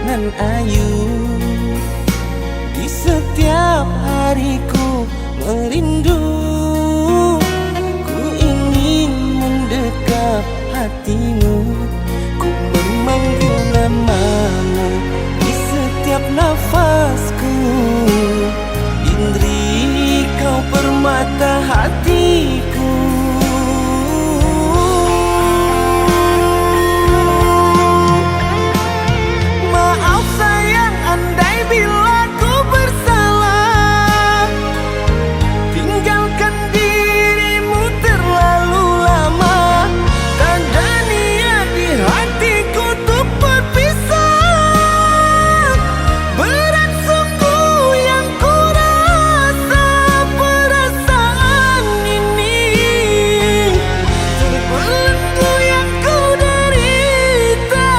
nan ayu. Di setiap hariku merindu, ku ingin mendekap hatimu. Ku memanggil namamu di setiap nafasku. Indri, kau permata hatiku. Maaf sayang, andai bila ku bersalah, tinggalkan dirimu terlalu lama. Tanda niat di hatiku untuk berpisah. Berat sungguh yang ku rasa, perasaan ini terbelenggu yang ku derita.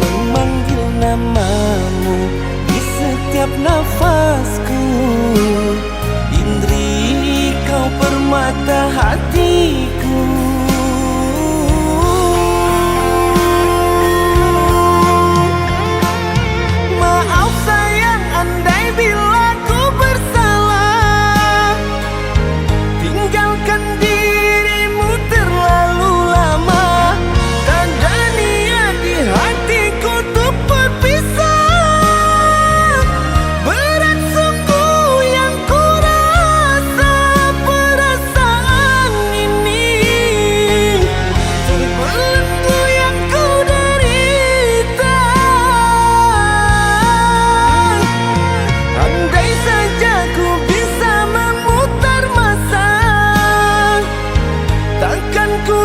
Memanggil namamu di setiap nafasku. Indri, kau permata hatiku. Maaf sayang, andai bila ku bersalah, tinggalkan dirimu terlalu lama. Tanda niat di hatiku untuk berpisah. Berat sungguh yang ku rasa, perasaan ini terbelenggu yang ku derita. Andai saja ku bisa memutar masa, takkan ku